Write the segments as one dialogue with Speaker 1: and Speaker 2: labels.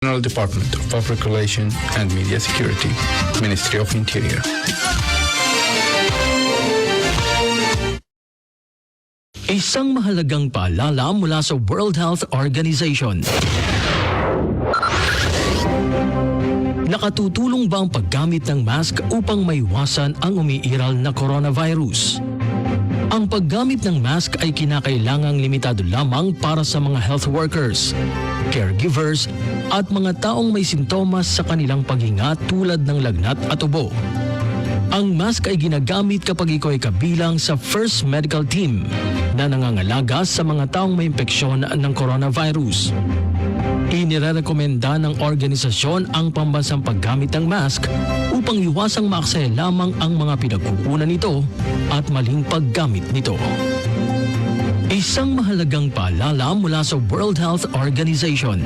Speaker 1: National Department of Public Relations and Media Security, Ministry of Interior.
Speaker 2: Isang mahalagang paalala mula sa World Health Organization. Nakatutulong ba ang paggamit ng mask upang maiwasan ang umiiral na coronavirus? Ang paggamit ng mask ay kinakailangang limitado lamang para sa mga health workers, caregivers, at mga taong may sintomas sa kanilang paghinga tulad ng lagnat at ubo. Ang mask ay ginagamit kapag ikaw ay kabilang sa first medical team na nangangalaga sa mga taong may impeksyon ng coronavirus. Inirekomenda ng organisasyon ang pambansang paggamit ng mask upang iwasang maaksaya lamang ang mga pinagkukunan nito at maling paggamit nito. Isang mahalagang paalala mula sa World Health Organization.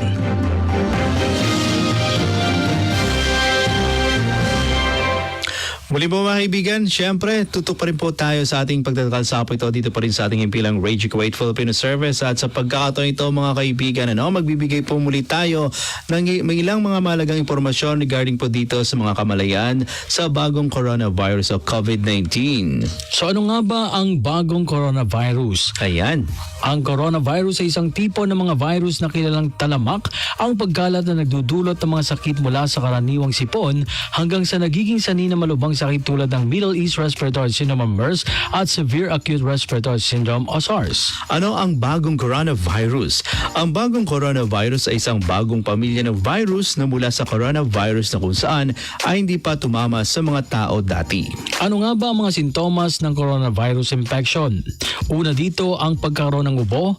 Speaker 3: Muli po mga kaibigan, syempre tutok pa rin po tayo sa ating pagtatalsap ito dito pa rin sa ating himpilang Radio Kuwait Filipino Service. At sa pagkakataon ito mga kaibigan, magbibigay po muli tayo ng may ilang mga mahalagang impormasyon regarding po dito sa mga kamalayan sa bagong coronavirus o COVID-19.
Speaker 2: So ano nga ba ang bagong coronavirus?
Speaker 3: Ayan.
Speaker 2: Ang coronavirus ay isang tipo ng mga virus na kilalang talamak, ang pagkalat na nagdudulot ng mga sakit mula sa karaniwang sipon hanggang sa nagiging sanhi na malubhang sakit tulad ng Middle East Respiratory Syndrome MERS at Severe Acute Respiratory Syndrome o SARS.
Speaker 3: Ano ang bagong coronavirus? Ang bagong coronavirus ay isang bagong pamilya ng virus na mula sa coronavirus na kung saan ay hindi pa tumama sa mga tao dati.
Speaker 2: Ano nga ba ang mga sintomas ng coronavirus infection? Una dito ang pagkakaroon ng ubo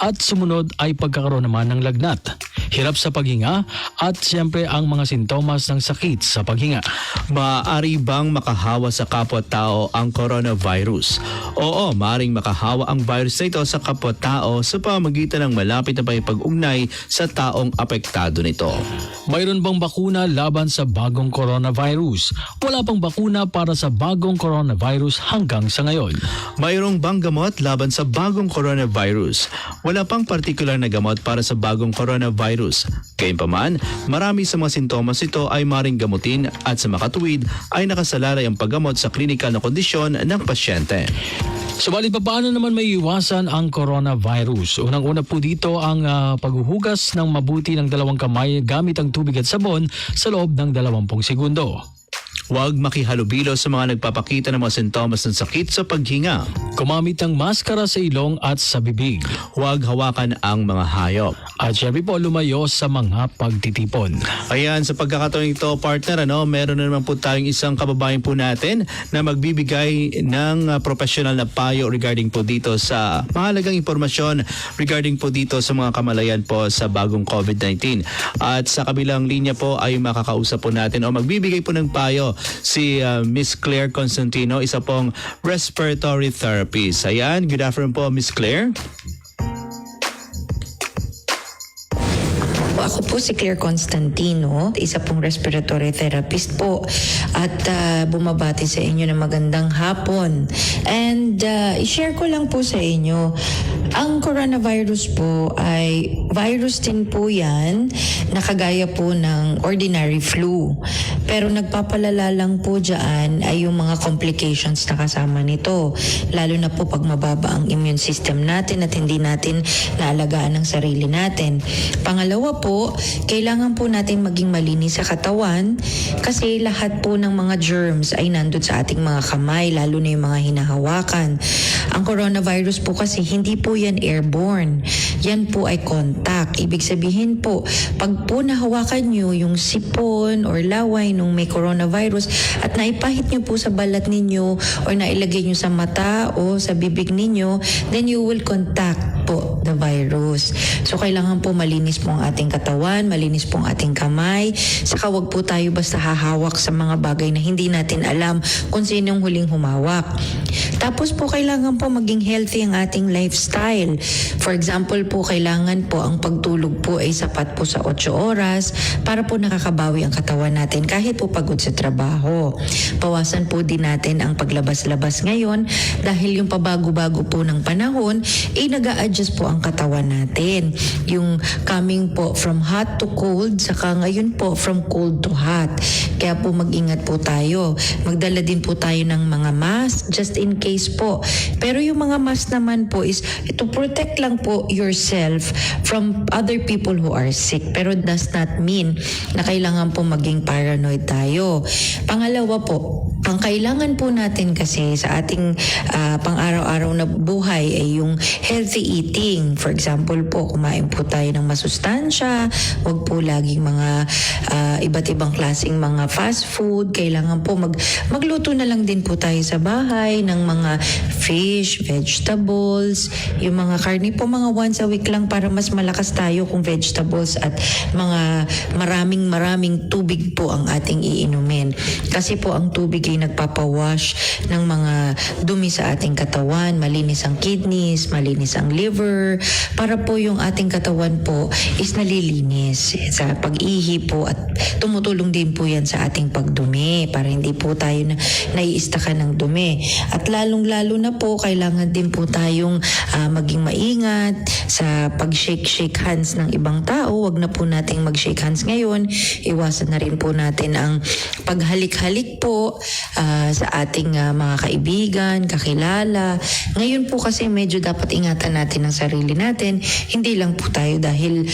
Speaker 2: at sumunod ay pagkakaroon naman ng lagnat, hirap sa paghinga at siyempre ang mga sintomas ng sakit sa paghinga.
Speaker 3: Maaari bang makahawa sa kapwa-tao ang coronavirus? Oo, maaaring makahawa ang virus na ito sa kapwa-tao sa pamamagitan ng malapit na pakikipag-ugnay sa taong apektado nito.
Speaker 2: Mayroon bang bakuna laban sa bagong coronavirus? Wala pang bakuna para sa bagong coronavirus hanggang sa ngayon.
Speaker 3: Mayroong bang gamot laban sa bagong coronavirus? Wala pang partikular na gamot para sa bagong coronavirus. Gayunpaman, marami sa mga sintomas ito ay maaaring gamutin at sa makatuwid ay nakasalalay ang paggamot sa klinikal na kondisyon ng pasyente.
Speaker 2: Subalit pa paano naman may iwasan ang coronavirus? Unang-una po dito ang paghuhugas ng mabuti ng dalawang kamay gamit ang tubig at sabon sa loob ng 20 segundo.
Speaker 3: Huwag makihalubilo sa mga nagpapakita ng mga sintomas ng sakit sa paghinga.
Speaker 2: Kumamit ng maskara sa ilong at sa bibig.
Speaker 3: Huwag hawakan ang mga hayop.
Speaker 2: At syempre po lumayo sa mga pagtitipon.
Speaker 3: Ayan, sa pagkakataon ito, partner, meron na naman po tayong isang kababayan po natin na magbibigay ng professional na payo regarding po dito sa mahalagang impormasyon regarding po dito sa mga kamalayan po sa bagong COVID-19. At sa kabilang linya po ay makakausap po natin o magbibigay po ng payo si Miss Claire Constantino, isa pong respiratory therapist. Ayan, good afternoon po, Miss Claire.
Speaker 4: Ako po si Claire Constantino, isa pong respiratory therapist po at bumabati sa inyo ng magandang hapon. And i-share ko lang po sa inyo, ang coronavirus po ay virus din po yan, nakagaya po ng ordinary flu. Pero nagpapalala lang po dyan ay yung mga complications na kasama nito. Lalo na po pag mababa ang immune system natin at hindi natin naalagaan ang sarili natin. Pangalawa po, kailangan po natin maging malinis sa katawan kasi lahat po ng mga germs ay nandun sa ating mga kamay, lalo na yung mga hinahawakan. Ang coronavirus po kasi hindi po yan airborne. Yan po ay contact. Ibig sabihin po, pag po nahawakan nyo yung sipon or laway nung may coronavirus at naipahit nyo po sa balat ninyo or nailagay nyo sa mata o sa bibig ninyo, then you will contact po the virus. So kailangan po malinis po ang ating katawan, malinis po ang ating kamay, saka wag po tayo basta hahawak sa mga bagay na hindi natin alam kung sinong huling humawak. Tapos po kailangan po maging healthy ang ating lifestyle. For example po, kailangan po ang pagtulog po ay sapat po sa 8 oras para po nakakabawi ang katawan natin kahit po pagod sa trabaho. Bawasan po din natin ang paglabas-labas ngayon dahil yung pabago-bago po ng panahon ay nag-a-adjust mag-adjust po ang katawan natin. Yung coming po from hot to cold, saka ngayon po from cold to hot. Kaya po mag-ingat po tayo. Magdala din po tayo ng mga mask just in case po. Pero yung mga mask naman po is to protect lang po yourself from other people who are sick. Pero does not mean na kailangan po maging paranoid tayo. Pangalawa po, ang kailangan po natin kasi sa ating pang-araw-araw na buhay ay yung healthy eating. For example po, kumain po tayo ng masustansya, wag po laging mga iba't ibang klaseng mga fast food. Kailangan po magluto na lang din po tayo sa bahay ng mga fish, vegetables, yung mga karne po mga once a week lang para mas malakas tayo kung vegetables at mga maraming tubig po ang ating iinumin. Kasi po ang tubig ay nagpapawash ng mga dumi sa ating katawan, malinis ang kidneys, malinis ang liver, para po yung ating katawan po is nalilinis sa pag-ihi po at tumutulong din po yan sa ating pagdumi para hindi po tayo naiistakan ng dumi. At lalong-lalo na po, kailangan din po tayong maging maingat sa pag-shake hands ng ibang tao. Wag na po nating mag-shake hands ngayon. Iwasan na rin po natin ang paghalik-halik po sa ating mga kaibigan, kakilala. Ngayon po kasi medyo dapat ingatan natin ang sarili natin. Hindi lang po tayo dahil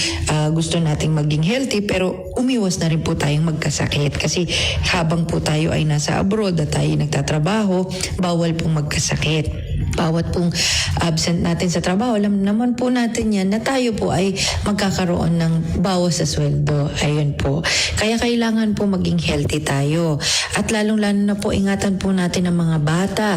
Speaker 4: gusto nating maging healthy, pero umiwas na rin po tayong magkasakit. Kasi habang po tayo ay nasa abroad at tayo nagtatrabaho, bawal pong magkasakit. Bawat pong absent natin sa trabaho, alam naman po natin yan na tayo po ay magkakaroon ng bawas sa sweldo. Ayun po. Kaya kailangan po maging healthy tayo. At lalong-lalo na po ingatan po natin ang mga bata.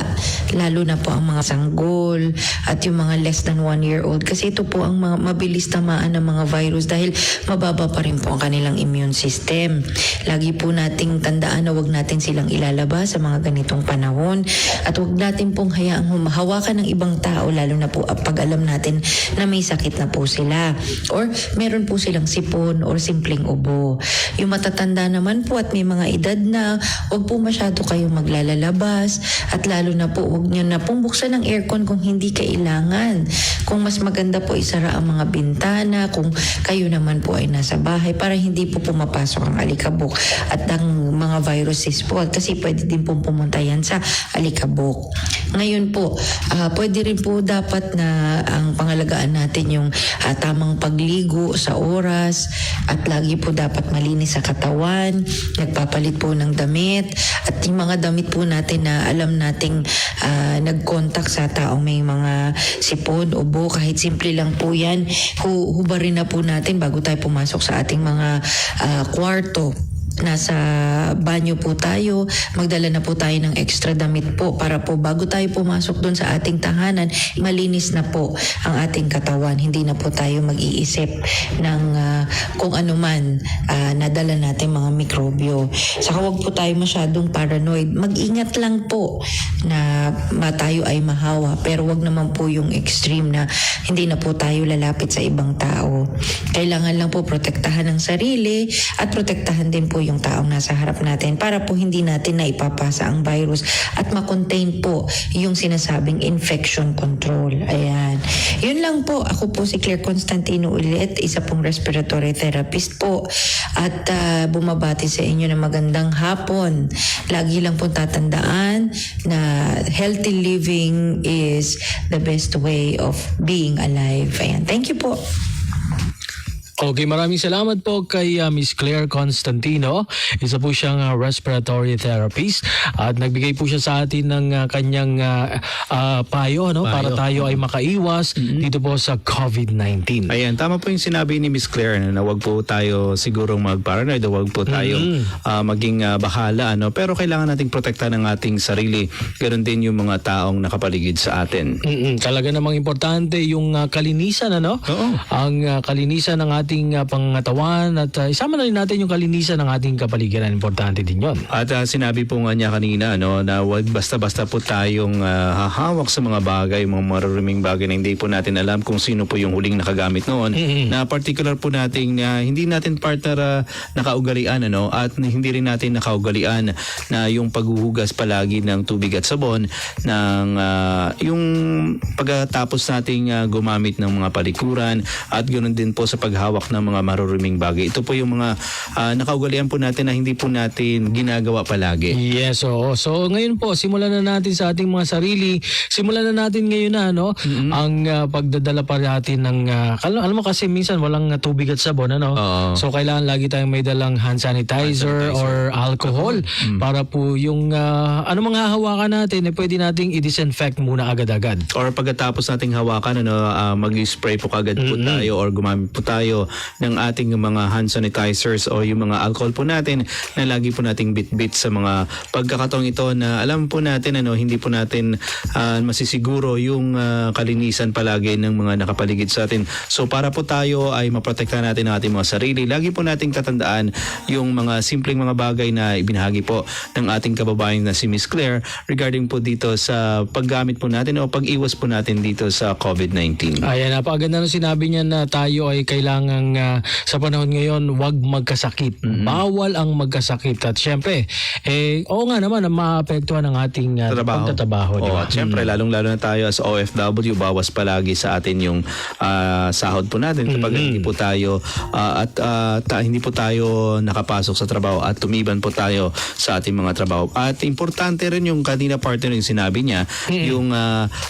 Speaker 4: Lalo na po ang mga sanggol at yung mga less than 1 year old. Kasi ito po ang mga mabilis tamaan ng mga virus dahil mababa pa rin po ang kanilang immune system. Lagi po nating tandaan na wag natin silang ilalabas sa mga ganitong panahon at wag natin pong hayaang hawakan ng ibang tao, lalo na po pag alam natin na may sakit na po sila or meron po silang sipon or simpleng ubo. Yung matatanda naman po at may mga edad na, wag po masyado kayong maglalabas at lalo na po wag nyo na pong buksan ng aircon kung hindi kailangan. Kung mas maganda po isara ang mga bintana kung kayo naman po ay nasa bahay para hindi po pumapasok ang alikabok at ang mga viruses po kasi pwede din pong pumunta yan sa alikabok. Ngayon po, pwede rin po dapat na ang pangalagaan natin yung tamang pagligo sa oras at lagi po dapat malinis sa katawan, nagpapalit po ng damit at yung mga damit po natin na alam nating nag-contact sa taong may mga sipon, ubo, kahit simple lang po yan, hubarin na po natin bago tayo pumasok sa ating mga kwarto. Nasa banyo po tayo, magdala na po tayo ng extra damit po para po bago tayo pumasok doon sa ating tahanan, malinis na po ang ating katawan. Hindi na po tayo mag-iisip ng kung ano man nadala natin mga mikrobyo. Saka huwag po tayo masyadong paranoid. Mag-ingat lang po na tayo ay mahawa, pero wag naman po yung extreme na hindi na po tayo lalapit sa ibang tao. Kailangan lang po protektahan ang sarili at protektahan din po yung taong nasa harap natin para po hindi natin na ipapasa ang virus at makontain po yung sinasabing infection control. Ayan. Yun lang po. Ako po si Claire Constantino ulit, isa pong respiratory therapist po at bumabati sa inyo ng magandang hapon. Lagi lang po tatandaan na healthy living is the best way of being alive. Ayan. Thank you po.
Speaker 2: Okay, maraming salamat po kay Miss Claire Constantino. Isa po siyang respiratory therapist at nagbigay po siya sa atin ng kanyang payo, para tayo ay makaiwas dito po sa COVID-19.
Speaker 3: Ayan, tama po yung sinabi ni Miss Claire na wag po tayo sigurong mag-paranoid, wag po tayo maging bahala, pero kailangan nating protektahan ng ating sarili. Ganoon din yung mga taong nakapaligid sa atin.
Speaker 2: Talaga namang importante yung kalinisan,
Speaker 3: Oo.
Speaker 2: Ang kalinisan ng ating ating pangatawan at isama na rin natin yung kalinisan ng ating kapaligiran. Importante din yon.
Speaker 3: At sinabi po nga niya kanina na wag basta-basta po tayong hahawak sa mga bagay, mga maruruming bagay na hindi po natin alam kung sino po yung huling nakagamit noon. Na particular po nating hindi natin partner nakaugalian at hindi rin natin nakaugalian na yung paghuhugas palagi ng tubig at sabon ng yung pagkatapos nating gumamit ng mga palikuran at ganoon din po sa paghawak ng mga maruruming bagay. Ito po yung mga nakaugalian po natin na hindi po natin ginagawa palagi.
Speaker 2: Yes, oo. So ngayon po, simulan na natin sa ating mga sarili. Simulan na natin ngayon na ang pagdadala pa natin ng alam mo kasi minsan walang tubig at sabon So kailangan lagi tayong may dalang hand sanitizer or alcohol para po yung mga hawakan natin pwede nating i-disinfect muna agad-agad.
Speaker 3: Or pagkatapos nating hawakan mag-spray po kagad po tayo or gumamit po tayo ng ating mga hand sanitizers o yung mga alcohol po natin na lagi po nating bit-bit sa mga pagkakataong ito na alam po natin hindi po natin masisiguro yung kalinisan palagi ng mga nakapaligid sa atin. So para po tayo ay maprotektahan natin ang ating mga sarili, lagi po nating tatandaan yung mga simpleng mga bagay na ibinahagi po ng ating kababayan na si Miss Claire regarding po dito sa paggamit po natin o pag-iwas po natin dito sa COVID-19.
Speaker 2: Ayan, napakaganda na sinabi niya na tayo ay kailangang sa panahon ngayon wag magkasakit. Bawal ang magkasakit. At syempre, oo nga naman na maapektuhan ang ating pagtatrabaho.
Speaker 3: At syempre, lalong-lalo na tayo as OFW, bawas palagi sa atin yung sahod po natin kapag hindi po tayo hindi po tayo nakapasok sa trabaho at tumiban po tayo sa ating mga trabaho. At importante rin yung kanina partner yung sinabi niya, yung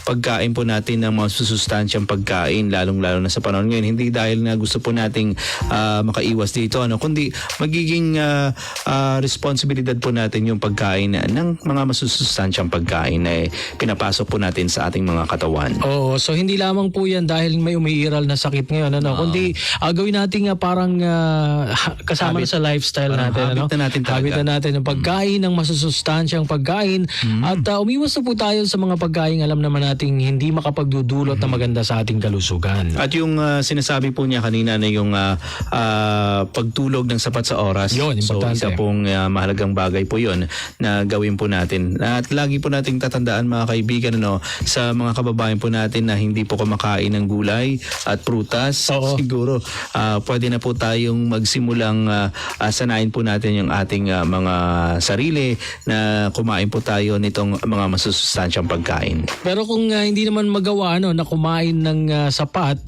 Speaker 3: pagkain po natin ng mga susustansyang pagkain, lalong-lalo na sa panahon ngayon. Hindi dahil na gusto po nating makaiwas dito, kundi magiging responsibilidad po natin yung pagkain ng mga masusustansyang pagkain na pinapasok po natin sa ating mga katawan.
Speaker 2: Oo, so hindi lamang po yan dahil may umiiral na sakit ngayon, kundi gawin natin parang kasama na sa lifestyle natin.
Speaker 3: Habit na natin talaga.
Speaker 2: Habit na natin ng pagkain, ng masusustansyang pagkain at umiwas na po tayo sa mga pagkain alam naman nating hindi makapagdudulot na maganda sa ating kalusugan.
Speaker 3: At yung sinasabi po niya kanina na yung pagtulog ng sapat sa oras.
Speaker 2: Yun, importante.
Speaker 3: So isa pong mahalagang bagay po yun na gawin po natin. At lagi po nating tatandaan mga kaibigan sa mga kababayan po natin na hindi po kumakain ng gulay at prutas.
Speaker 2: Oo.
Speaker 3: Siguro pwede na po tayong magsimulang sanayin po natin yung ating mga sarili na kumain po tayo nitong mga masusustansyang pagkain.
Speaker 2: Pero kung hindi naman magawa na kumain ng sapat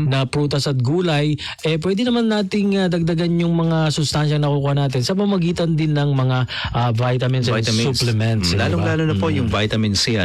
Speaker 2: na prutas at gulay, pwede naman nating dagdagan yung mga sustansyang nakukuha natin sa pamamagitan din ng mga vitamins and supplements.
Speaker 3: Lalong-lalo na po yung vitamin C,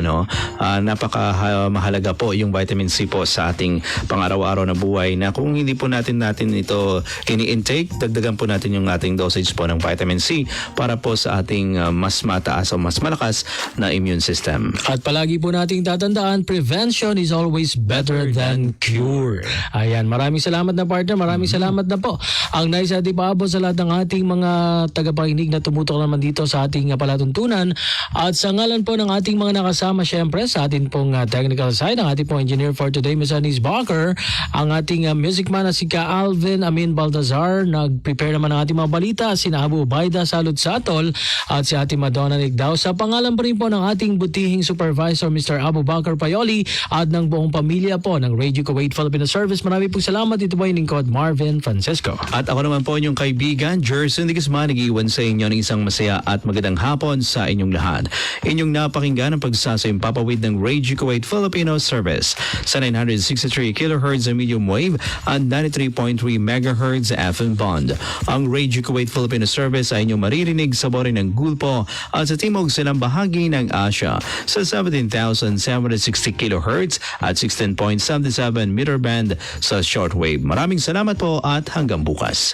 Speaker 3: napaka-mahalaga po yung vitamin C po sa ating pang-araw-araw na buhay na kung hindi po natin ito ini-intake, dagdagan po natin yung ating dosage po ng vitamin C para po sa ating mas mataas o mas malakas na immune system.
Speaker 2: At palagi po nating tatandaan, prevention is always better than cure. Ayan, maraming salamat na partner, maraming salamat na po. Ang nais natin paabot sa lahat ng ating mga tagapakinig na tumutok naman dito sa ating palatuntunan. At sa ngalan po ng ating mga nakasama, syempre sa ating pong technical side, ang ating pong engineer for today, Ms. Anis Barker, ang ating music man na si Ka Alvin Amin Baltazar, nag-prepare naman ang ating mga balita, si Abu Baida Salud Satol at si ating Madonna Nigdao. Sa pangalan pa rin po ng ating butihing supervisor, Mr. Abu Bakar Payoli, at ng buong pamilya po ng Radio Kuwait Filipino Service. Marami pong salamat. Ito po yung lingkod, Marvin Francisco.
Speaker 3: At ako naman po inyong kaibigan, Jerson Digasman, nag-iwan sa inyo ng isang masaya at magandang hapon sa inyong lahat. Inyong napakinggan ang pagsasayang papawid ng Radio Kuwait Filipino Service sa 963 kHz medium wave at 93.3 MHz FM band. Ang Radio Kuwait Filipino Service ay inyong maririnig sa bore ng Gulpo at sa timog silang bahagi ng Asia sa 17,760 kHz at 16.77 meter band sa shortwave. Maraming salamat po at hanggang bukas.